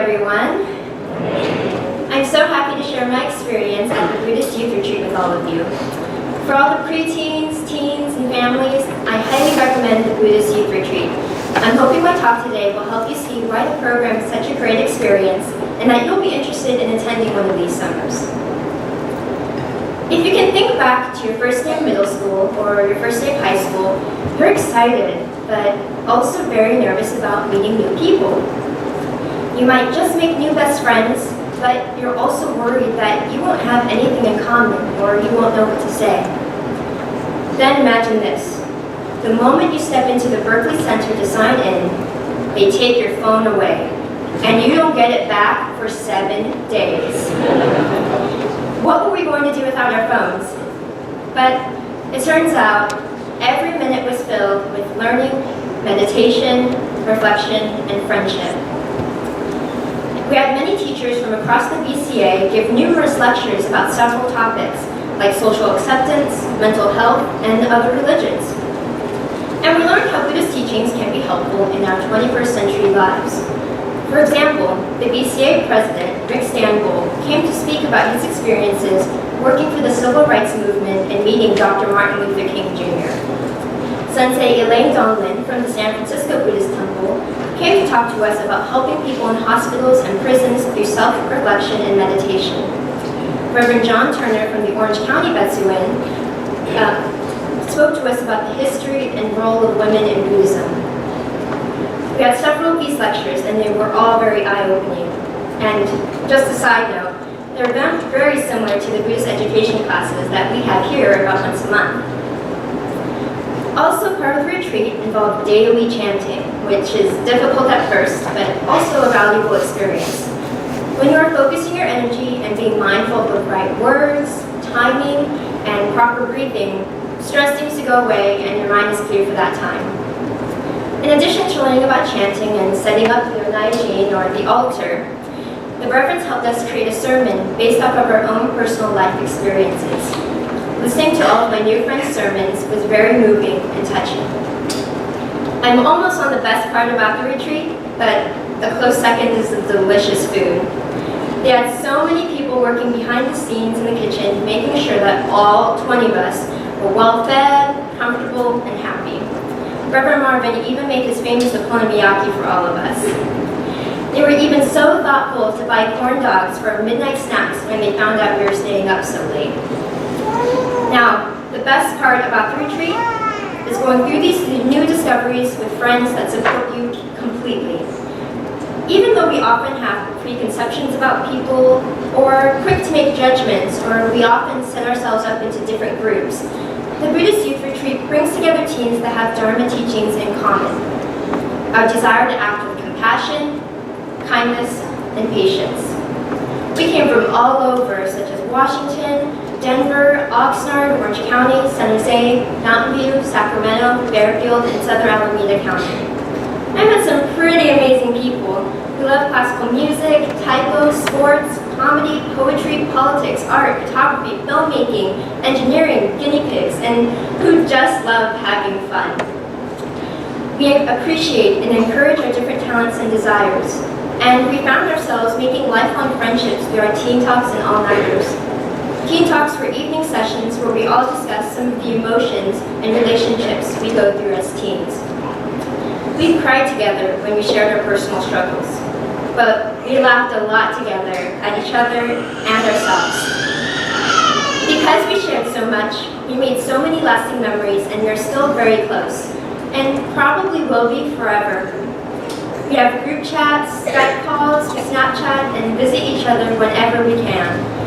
everyone. I'm so happy to share my experience at the Buddhist Youth Retreat with all of you. For all the preteens, teens, and families, I highly recommend the Buddhist Youth Retreat. I'm hoping my talk today will help you see why the program is such a great experience and that you'll be interested in attending one of these summers. If you can think back to your first day of middle school or your first day of high school, you're excited, but also very nervous about meeting new people. You might just make new best friends, but you're also worried that you won't have anything in common or you won't know what to say. Then imagine this. The moment you step into the Berkeley Center to sign in, they take your phone away, and you don't get it back for 7 days. What were we going to do without our phones? But it turns out every minute was filled with learning, meditation, reflection, and friendship. We had many teachers from across the BCA give numerous lectures about several topics, like social acceptance, mental health, and other religions. And we learned how Buddhist teachings can be helpful in our 21st century lives. For example, the BCA president, Rick Stanbol, came to speak about his experiences working for the civil rights movement and meeting Dr. Martin Luther King Jr. Sensei Elaine Donlin from the San Francisco Buddhist Temple came to talk to us about helping people in hospitals and prisons through self-reflection and meditation. Reverend John Turner from the Orange County Betsuin spoke to us about the history and role of women in Buddhism. We had several of these lectures, and they were all very eye-opening. And just a side note, they're very similar to the Buddhist education classes that we have here about once a month. Also, part of the retreat involved daily chanting, which is difficult at first, but also a valuable experience. When you are focusing your energy and being mindful of the right words, timing, and proper breathing, stress seems to go away and your mind is clear for that time. In addition to learning about chanting and setting up the Naijin or the altar, the reverends helped us create a sermon based off of our own personal life experiences. Listening to all of my new friends' sermons was very moving and touching. I'm almost on the best part about the retreat, but a close second is the delicious food. They had so many people working behind the scenes in the kitchen, making sure that all 20 of us were well-fed, comfortable, and happy. Reverend Marvin even made his famous okonomiyaki for all of us. They were even so thoughtful to buy corn dogs for our midnight snacks when they found out we were staying up so late. Now, the best part about the retreat is going through these new discoveries with friends that support you completely. Even though we often have preconceptions about people, or quick to make judgments, or we often set ourselves up into different groups, the Buddhist Youth Retreat brings together teens that have Dharma teachings in common. Our desire to act with compassion, kindness, and patience. We came from all over, such as Washington, Denver, Oxnard, Orange County, San Jose, Mountain View, Sacramento, Fairfield, and Southern Alameda County. I met some pretty amazing people who love classical music, taiko, sports, comedy, poetry, politics, art, photography, filmmaking, engineering, guinea pigs, and who just love having fun. We appreciate and encourage our different talents and desires, and we found ourselves making lifelong friendships through our teen talks and all-nighters. Teen talks were evening sessions where we all discussed some of the emotions and relationships we go through as teens. We cried together when we shared our personal struggles, but we laughed a lot together at each other and ourselves. Because we shared so much, we made so many lasting memories, and we are still very close, and probably will be forever. We have group chats, Skype calls, Snapchat, and visit each other whenever we can.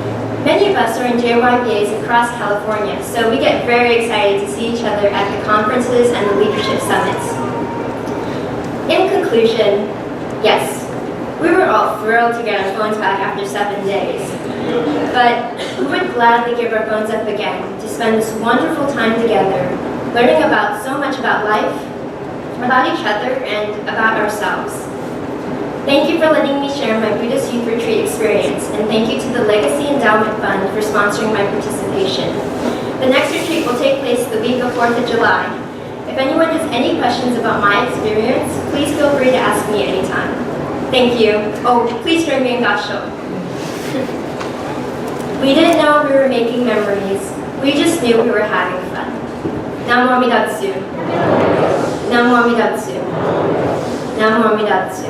Many of us are in JYPAs across California, so we get very excited to see each other at the conferences and the leadership summits. In conclusion, yes, we were all thrilled to get our phones back after 7 days, but we would gladly give our phones up again to spend this wonderful time together, learning about so much about life, about each other, and about ourselves. Thank you for letting me share my Buddhist Youth Retreat experience, and thank you to the Legacy Endowment Fund for sponsoring my participation. The next retreat will take place the week of 4th of July. If anyone has any questions about my experience, please feel free to ask me anytime. Thank you. Oh, please join me in Gassho. We didn't know we were making memories. We just knew we were having fun. Namo Amidatsu. Namo Amidatsu. Namo Amidatsu.